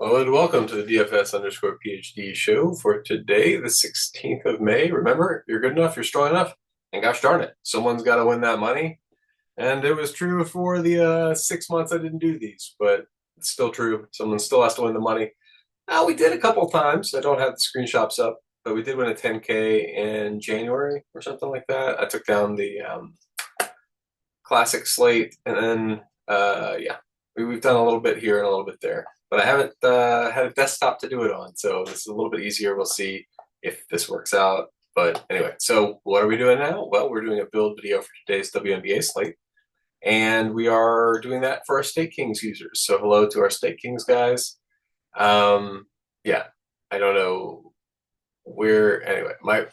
Hello and welcome to the DFS_PhD show for today, the 16th of May. Remember, you're good enough, you're strong enough, and gosh darn it, someone's got to win that money. And it was true for the 6 months I didn't do these, but it's still true. Someone still has to win the money. We did a couple times. I don't have the screenshots up, but we did win a 10K in January or something like that. I took down the classic slate, and then, yeah, we've done a little bit here and a little bit there. But I haven't had a desktop to do it on, so this is a little bit easier. We'll see if this works out. But anyway, so what are we doing now? Well, we're doing a build video for today's WNBA slate, and we are doing that for our StakeKings users. So hello to our StakeKings guys. Yeah, I don't know where. Anyway, my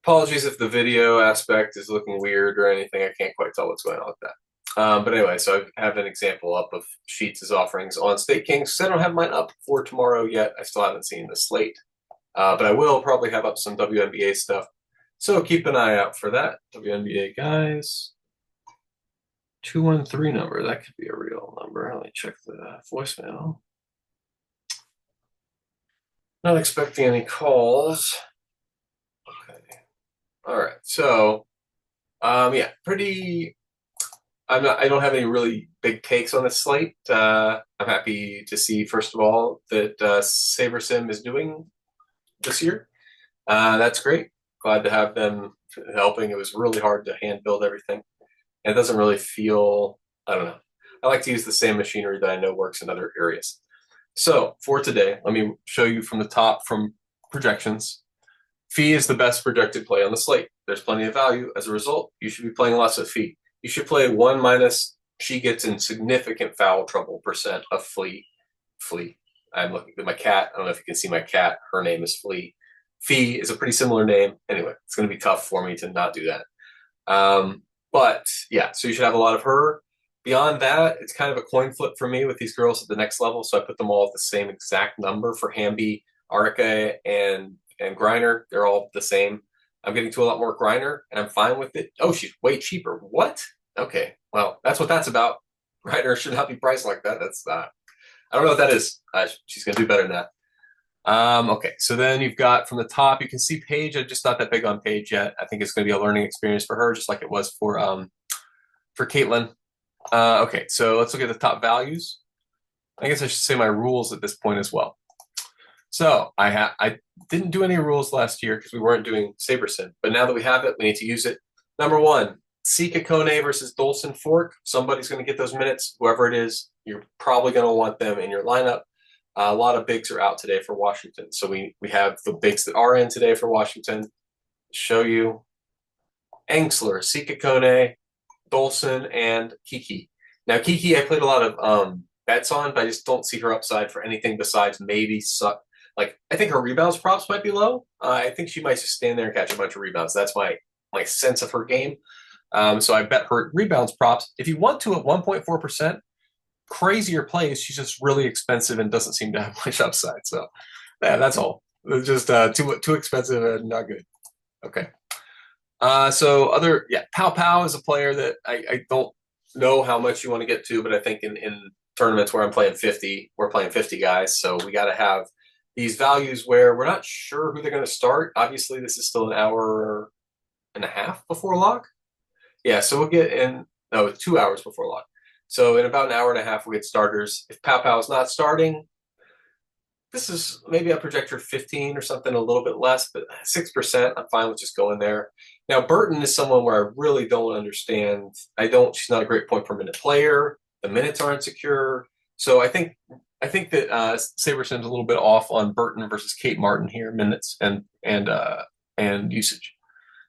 apologies if the video aspect is looking weird or anything. I can't quite tell what's going on with that. But anyway, so I have an example up of Sheets' offerings on StakeKings. I don't have mine up for tomorrow yet. I still haven't seen the slate. But I will probably have up some WNBA stuff. So keep an eye out for that. WNBA guys. 213 number. That could be a real number. Let me check the voicemail. Not expecting any calls. Okay. All right. So, yeah, pretty. I don't have any really big takes on this slate. I'm happy to see, first of all, that SaberSim is doing this year. That's great. Glad to have them helping. It was really hard to hand build everything. And it doesn't really feel, I don't know. I like to use the same machinery that I know works in other areas. So for today, let me show you from the top from projections. Phee is the best projected play on the slate. There's plenty of value. As a result, you should be playing lots of Phee. You should play 1 minus. She gets in significant foul trouble percent of Phee. I'm looking at my cat. I don't know if you can see my cat. Her name is Phee. Phee is a pretty similar name. Anyway, it's going to be tough for me to not do that. But yeah, so you should have a lot of her. Beyond that, it's kind of a coin flip for me with these girls at the next level. So I put them all at the same exact number for Hamby, Arica, and Griner. They're all the same. I'm getting to a lot more Griner, and I'm fine with it. Oh, she's way cheaper. What? Okay, well, that's what that's about. Griner should not be priced like that. That's I don't know what that is. She's going to do better than that. Okay, so then you've got from the top, you can see Paige. I'm just not that big on Paige yet. I think it's going to be a learning experience for her, just like it was for Caitlin. Okay, so let's look at the top values. I guess I should say my rules at this point as well. So I didn't do any rules last year because we weren't doing SaberSim, but now that we have it, we need to use it. Number one, Sika Kone versus Dolson Fork. Somebody's going to get those minutes. Whoever it is, you're probably going to want them in your lineup. A lot of bigs are out today for Washington. So we have the bigs that are in today for Washington. Show you Engstler, Sika Kone, Dolson, and Kiki. Now, Kiki, I played a lot of bets on, but I just don't see her upside for anything besides maybe suck. Like, I think her rebounds props might be low. I think she might just stand there and catch a bunch of rebounds. That's my sense of her game. So I bet her rebounds props. If you want to at 1.4%, crazier plays, she's just really expensive and doesn't seem to have much upside. So yeah, that's all. It's just too expensive and not good. Okay. So Pow Pow is a player that I don't know how much you want to get to, but I think in tournaments where I'm playing 50, we're playing 50 guys. So we got to have these values where we're not sure who they're going to start. Obviously, this is still an hour and a half before lock. Yeah, so we'll get in, 2 hours before lock. So in about an hour and a half, we'll get starters. If Pow Pow is not starting, this is maybe I project her 15 or something, a little bit less, but 6%, I'm fine with just going there. Now, Burton is someone where I really don't understand. She's not a great point per minute player. The minutes aren't secure. So I think that SaberSim's a little bit off on Burton versus Kate Martin here, minutes and usage.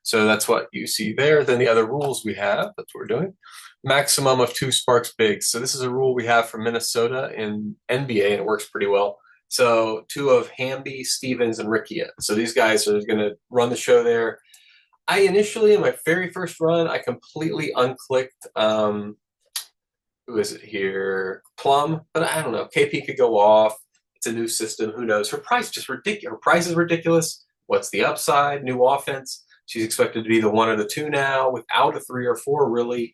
So that's what you see there. Then the other rules we have, that's what we're doing. Maximum of 2 Sparks bigs. So this is a rule we have from Minnesota in NBA, and it works pretty well. So 2 of Hamby, Stevens, and Rickia. So these guys are going to run the show there. I initially, in my very first run, I completely unclicked, who is it here? Plum, but I don't know. KP could go off. It's a new system. Who knows? Her price just ridiculous. Her price is ridiculous. What's the upside? New offense. She's expected to be the 1 or the 2 now without a 3 or 4, really.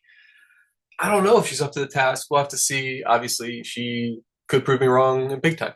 I don't know if she's up to the task. We'll have to see. Obviously, she could prove me wrong big time.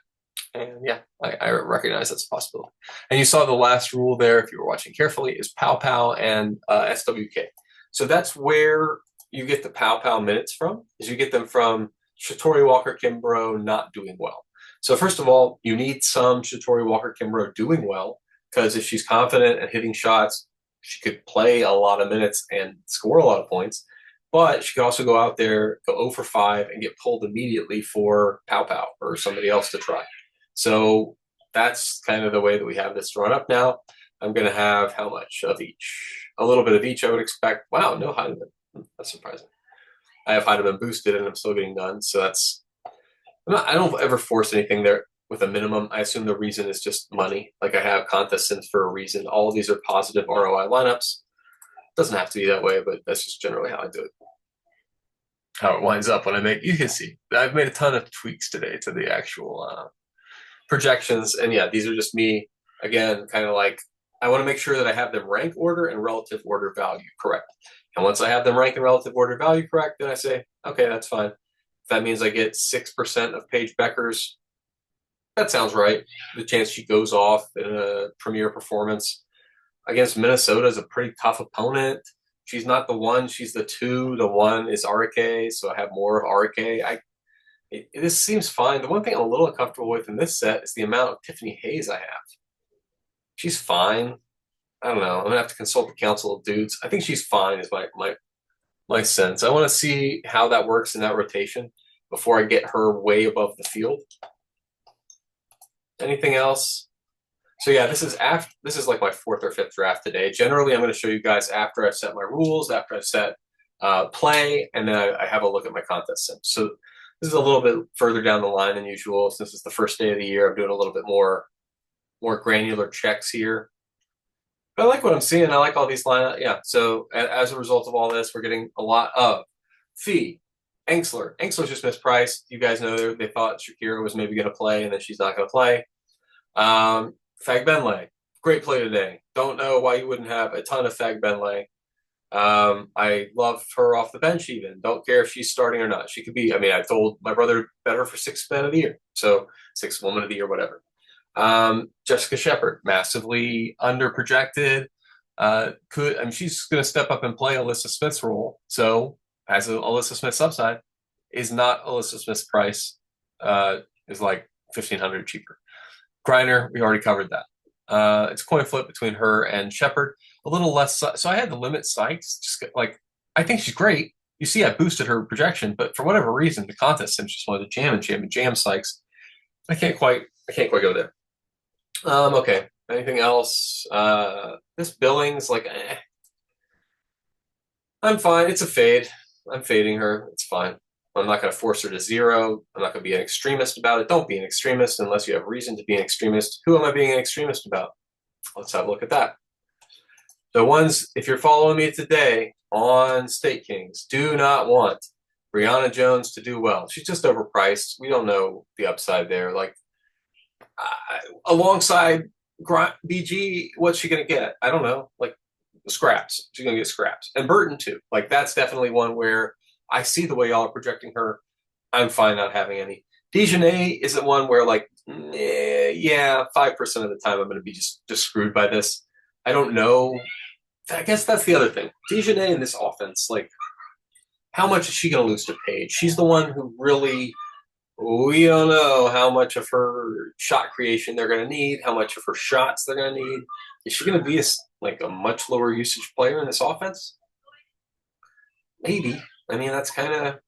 And yeah, I recognize that's a possibility. And you saw the last rule there, if you were watching carefully, is pow pow and SWK. So that's where you get the pow pow minutes from, is you get them from Shatori Walker Kimbrough not doing well. So first of all, you need some Shatori Walker Kimbrough doing well, because if she's confident and hitting shots, she could play a lot of minutes and score a lot of points. But she could also go out there, go 0 for 5, and get pulled immediately for pow pow or somebody else to try. So that's kind of the way that we have this drawn up now. I'm going to have how much of each? A little bit of each, I would expect. Wow, no Heidemann. That's surprising. I have Heidemann boosted, and I'm still getting none. So that's I don't ever force anything there with a minimum. I assume the reason is just money. Like I have contest sims for a reason. All of these are positive ROI lineups. Doesn't have to be that way, but that's just generally how I do it. How it winds up when I make, you can see, I've made a ton of tweaks today to the actual projections. And yeah, these are just me, again, kind of like, I want to make sure that I have them rank order and relative order value correct. And once I have them rank and relative order value correct, then I say, okay, that's fine. If that means I get 6% of Paige Becker's, that sounds right. The chance she goes off in a premier performance against Minnesota is a pretty tough opponent. She's not the one, she's the 2. The 1 is RK, so I have more of RK. This seems fine. The one thing I'm a little uncomfortable with in this set is the amount of Tiffany Hayes I have. She's fine. I don't know. I'm gonna have to consult the council of dudes. I think she's fine is my sense. I want to see how that works in that rotation before I get her way above the field. Anything else? So yeah, this is like my 4th or 5th draft today. Generally, I'm going to show you guys after I've set my rules, after I've set play, and then I have a look at my contest sim. So this is a little bit further down the line than usual. Since it's the first day of the year, I'm doing a little bit more granular checks here. But I like what I'm seeing. I like all these lineups. Yeah. So as a result of all this, we're getting a lot of Phee, Engstler. Engstler's just mispriced. You guys know they thought Shakira was maybe going to play, and then she's not going to play. Fag Benlay, great play today. Don't know why you wouldn't have a ton of Fag Benlay. I love her off the bench even. Don't care if she's starting or not. She could be, I told my brother bet her for 6th man of the year. So 6th woman of the year, whatever. Jessica Shepard, massively under-projected. She's going to step up and play Alyssa Smith's role. So as Alyssa Smith's upside is not Alyssa Smith's price, is like $1,500 cheaper. Griner, we already covered that. It's coin flip between her and Shepard. A little less. So I had to limit Sykes. Just like, I think she's great. You see, I boosted her projection, but for whatever reason, the contest sims just wanted to jam Sykes. I can't quite go there. Okay. Anything else? This Billings, I'm fine. It's a fade. I'm fading her. It's fine. I'm not going to force her to 0. I'm not going to be an extremist about it. Don't be an extremist unless you have reason to be an extremist. Who am I being an extremist about? Let's have a look at that. The ones, if you're following me today on StakeKings, do not want Brianna Jones to do well. She's just overpriced. We don't know the upside there. Alongside BG, what's she going to get? I don't know. Scraps. She's going to get scraps. And Burton, too. That's definitely one where I see the way y'all are projecting her. I'm fine not having any. Dejanay isn't one where 5% of the time I'm going to be just screwed by this. I don't know. I guess that's the other thing. Dejanay in this offense, how much is she going to lose to Paige? She's the one who really, we don't know how much of her shot creation they're going to need, how much of her shots they're going to need. Is she going to be a much lower usage player in this offense? Maybe. That's kind of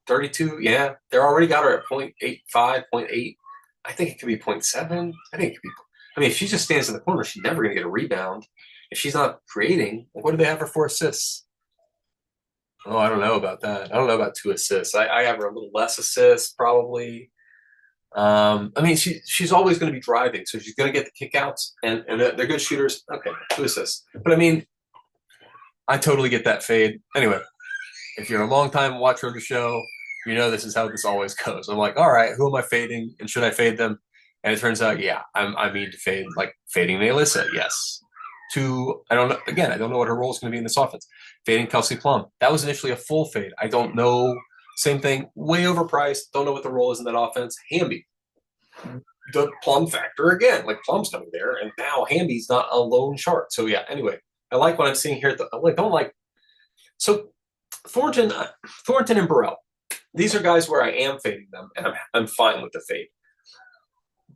32. Yeah, they're already got her at 0.85, 0.8. I think it could be 0.7. I think it could be. If she just stands in the corner, she's never going to get a rebound. If she's not creating, what do they have her for assists? Oh, I don't know about that. I don't know about 2 assists. I have her a little less assists, probably. She's always going to be driving, so she's going to get the kickouts, and they're good shooters. Okay, 2 assists. But I totally get that fade. Anyway, if you're a long-time watcher of the show, you know this is how this always goes. I'm like, all right, who am I fading, and should I fade them? And it turns out, yeah, I mean to fade, fading Alyssa, yes. I don't know. Again, I don't know what her role is going to be in this offense. Fading Kelsey Plum. That was initially a full fade. I don't know Same thing, way overpriced. Don't know what the role is in that offense. Hamby, the Plum factor again. Like Plum's coming there, and now Hamby's not a lone shark. So yeah. Anyway, I like what I'm seeing here. Don't like so Thornton and Burrell. These are guys where I am fading them, and I'm fine with the fade.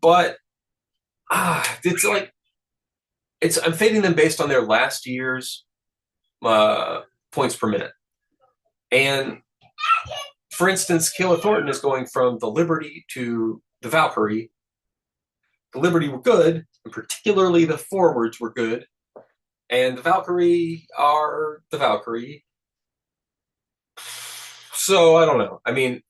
But it's like I'm fading them based on their last year's points per minute. And for instance, Kayla Thornton is going from the Liberty to the Valkyrie. The Liberty were good, and particularly the forwards were good. And the Valkyrie are the Valkyrie. So I don't know. I mean,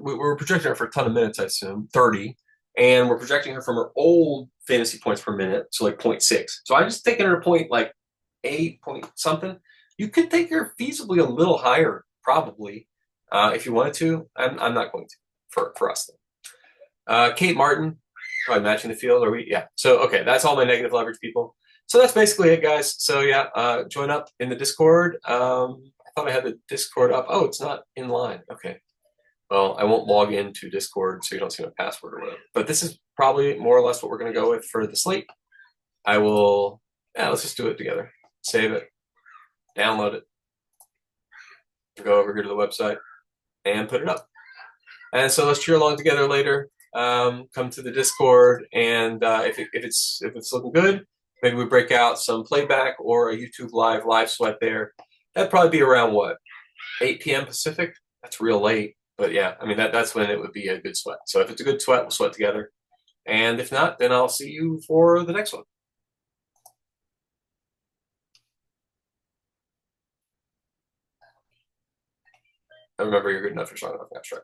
we're projecting her for a ton of minutes, I assume, 30. And we're projecting her from her old fantasy points per minute, so like 0.6. So I'm just taking her point like 8 point something. You could take her feasibly a little higher, probably, if you wanted to. I'm not going to for us though. Kate Martin, probably matching the field. Are we? Yeah. So okay, that's all my negative leverage people. So that's basically it, guys. So yeah, join up in the Discord. I thought I had the Discord up. Oh, it's not in line. Okay. Well, I won't log into Discord so you don't see my password or whatever. But this is probably more or less what we're going to go with for the slate. I will, let's just do it together. Save it, download it, go over here to the website, and put it up. And so let's cheer along together later. Come to the Discord, and if it's looking good, maybe we break out some playback or a YouTube live sweat there. That'd probably be around what, 8 p.m. Pacific? That's real late. But yeah, I mean, that's when it would be a good sweat. So if it's a good sweat, we'll sweat together. And if not, then I'll see you for the next one. And remember, you're good enough, you're strong enough. That's right.